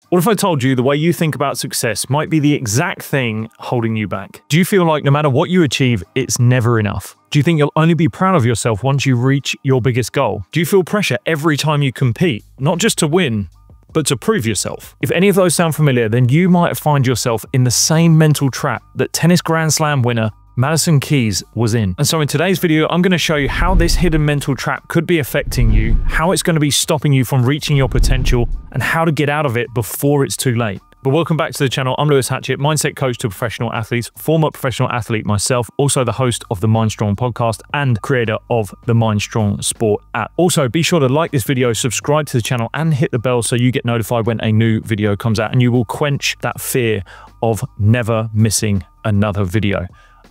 What if I told you the way you think about success might be the exact thing holding you back? Do you feel like no matter what you achieve, it's never enough? Do you think you'll only be proud of yourself once you reach your biggest goal? Do you feel pressure every time you compete, not just to win, but to prove yourself? If any of those sound familiar, then you might find yourself in the same mental trap that tennis Grand Slam winner Madison Keys was in. And so in today's video, I'm going to show you how this hidden mental trap could be affecting you, how it's going to be stopping you from reaching your potential, and how to get out of it before it's too late. But welcome back to the channel. I'm Lewis Hatchett, mindset coach to professional athletes, former professional athlete myself, also the host of the Mind Strong podcast and creator of the Mind Strong Sport app. Also, be sure to like this video, subscribe to the channel, and hit the bell so you get notified when a new video comes out, and you will quench that fear of never missing another video.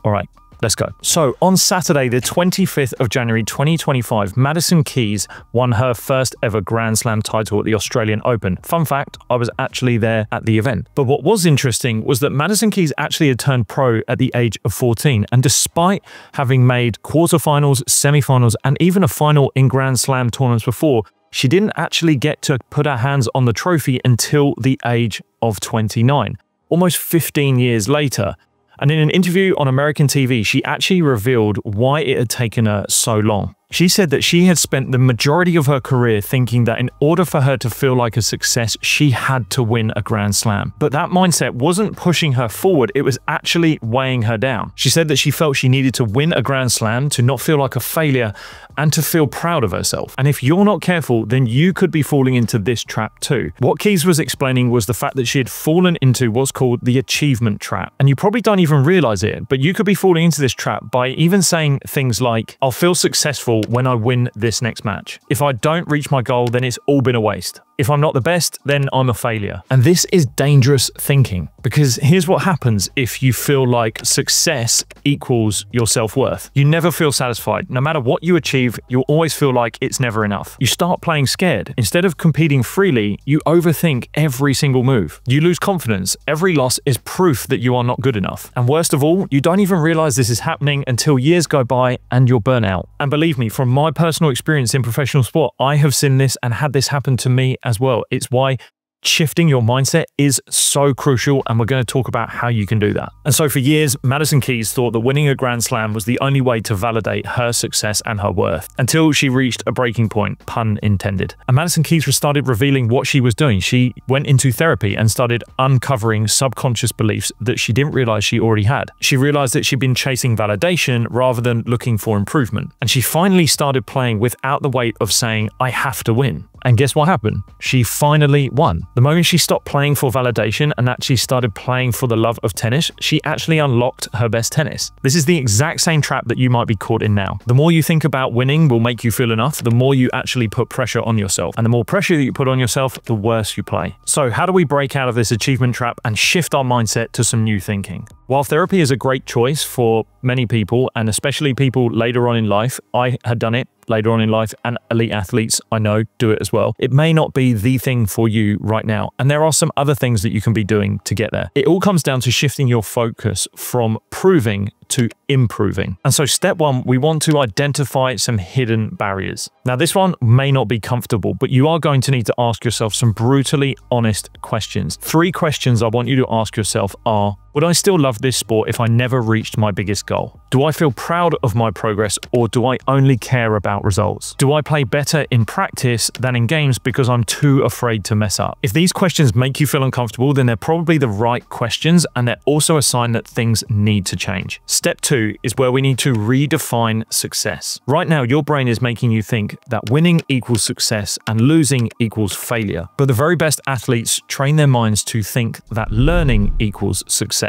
All right, let's go. So on Saturday, the 25th of January, 2025, Madison Keys won her first ever Grand Slam title at the Australian Open. Fun fact, I was actually there at the event. But what was interesting was that Madison Keys actually had turned pro at the age of 14. And despite having made quarterfinals, semifinals, and even a final in Grand Slam tournaments before, she didn't actually get to put her hands on the trophy until the age of 29, almost 15 years later. And in an interview on American TV, she actually revealed why it had taken her so long. She said that she had spent the majority of her career thinking that in order for her to feel like a success, she had to win a Grand Slam. But that mindset wasn't pushing her forward, it was actually weighing her down. She said that she felt she needed to win a Grand Slam to not feel like a failure and to feel proud of herself. And if you're not careful, then you could be falling into this trap too. What Keys was explaining was the fact that she had fallen into what's called the achievement trap. And you probably don't even realize it, but you could be falling into this trap by even saying things like, I'll feel successful when I win this next match. If I don't reach my goal, then it's all been a waste. If I'm not the best, then I'm a failure. And this is dangerous thinking, because here's what happens if you feel like success equals your self-worth. You never feel satisfied. No matter what you achieve, you'll always feel like it's never enough. You start playing scared. Instead of competing freely, you overthink every single move. You lose confidence. Every loss is proof that you are not good enough. And worst of all, you don't even realize this is happening until years go by and you're burnt out. And believe me, from my personal experience in professional sport, I have seen this and had this happen to me as well. It's why shifting your mindset is so crucial, and we're going to talk about how you can do that. And so for years, Madison Keys thought that winning a Grand Slam was the only way to validate her success and her worth, until she reached a breaking point, pun intended. And Madison Keys started revealing what she was doing. She went into therapy and started uncovering subconscious beliefs that she didn't realize she already had. She realized that she'd been chasing validation rather than looking for improvement. And she finally started playing without the weight of saying, I have to win. And guess what happened? She finally won. The moment she stopped playing for validation and actually started playing for the love of tennis, she actually unlocked her best tennis. This is the exact same trap that you might be caught in now. The more you think about winning will make you feel enough, the more you actually put pressure on yourself. And the more pressure that you put on yourself, the worse you play. So how do we break out of this achievement trap and shift our mindset to some new thinking? While therapy is a great choice for many people, and especially people later on in life, I had done it later on in life, and elite athletes I know do it as well. It may not be the thing for you right now, and there are some other things that you can be doing to get there. It all comes down to shifting your focus from proving to improving. And so step one, we want to identify some hidden barriers. Now this one may not be comfortable, but you are going to need to ask yourself some brutally honest questions. 3 questions I want you to ask yourself are, would I still love this sport if I never reached my biggest goal? Do I feel proud of my progress, or do I only care about results? Do I play better in practice than in games because I'm too afraid to mess up? If these questions make you feel uncomfortable, then they're probably the right questions, and they're also a sign that things need to change. Step 2 is where we need to redefine success. Right now, your brain is making you think that winning equals success and losing equals failure. But the very best athletes train their minds to think that learning equals success.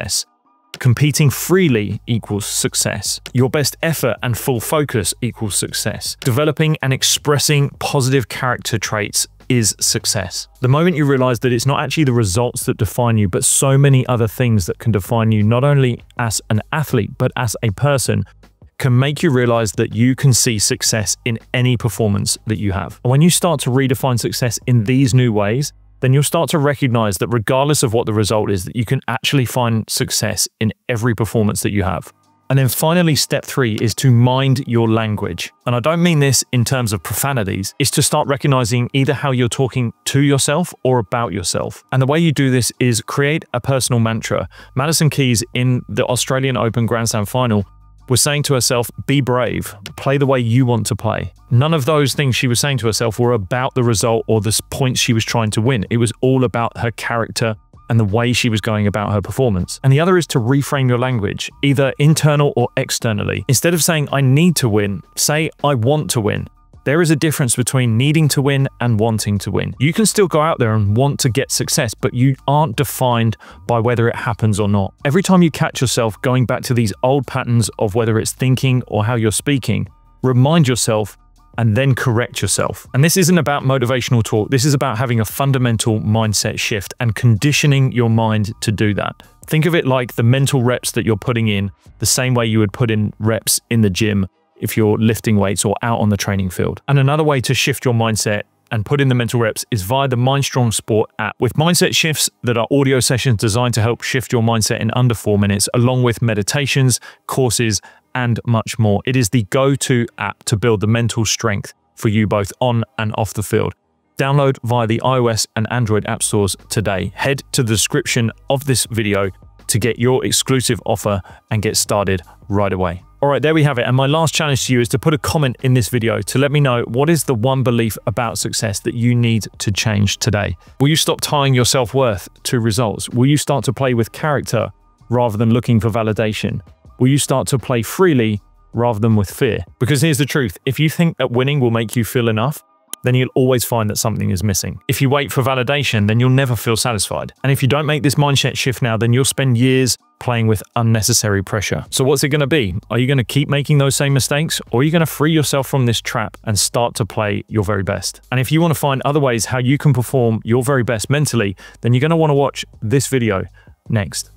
Competing freely equals success. Your best effort and full focus equals success. Developing and expressing positive character traits is success. The moment you realize that it's not actually the results that define you, but so many other things that can define you, not only as an athlete, but as a person, can make you realize that you can see success in any performance that you have. And when you start to redefine success in these new ways, then you'll start to recognize that regardless of what the result is, that you can actually find success in every performance that you have. And then finally, step 3 is to mind your language. And I don't mean this in terms of profanities. It's to start recognizing either how you're talking to yourself or about yourself. And the way you do this is create a personal mantra. Madison Keys in the Australian Open Grand Slam final was saying to herself, be brave, play the way you want to play. None of those things she was saying to herself were about the result or the points she was trying to win. It was all about her character and the way she was going about her performance. And the other is to reframe your language, either internal or externally. Instead of saying, I need to win, say, I want to win. There is a difference between needing to win and wanting to win. You can still go out there and want to get success, but you aren't defined by whether it happens or not. Every time you catch yourself going back to these old patterns of whether it's thinking or how you're speaking, remind yourself and then correct yourself. And this isn't about motivational talk. This is about having a fundamental mindset shift and conditioning your mind to do that. Think of it like the mental reps that you're putting in, the same way you would put in reps in the gym if you're lifting weights or out on the training field. And another way to shift your mindset and put in the mental reps is via the MindStrong Sport app. With mindset shifts that are audio sessions designed to help shift your mindset in under 4 minutes, along with meditations, courses, and much more. It is the go-to app to build the mental strength for you both on and off the field. Download via the iOS and Android app stores today. Head to the description of this video to get your exclusive offer and get started right away. All right, there we have it. And my last challenge to you is to put a comment in this video to let me know what is the one belief about success that you need to change today. Will you stop tying your self-worth to results? Will you start to play with character rather than looking for validation? Will you start to play freely rather than with fear? Because here's the truth. If you think that winning will make you feel enough, then you'll always find that something is missing. If you wait for validation, then you'll never feel satisfied. And if you don't make this mindset shift now, then you'll spend years playing with unnecessary pressure. So what's it going to be? Are you going to keep making those same mistakes? Or are you going to free yourself from this trap and start to play your very best? And if you want to find other ways how you can perform your very best mentally, then you're going to want to watch this video next.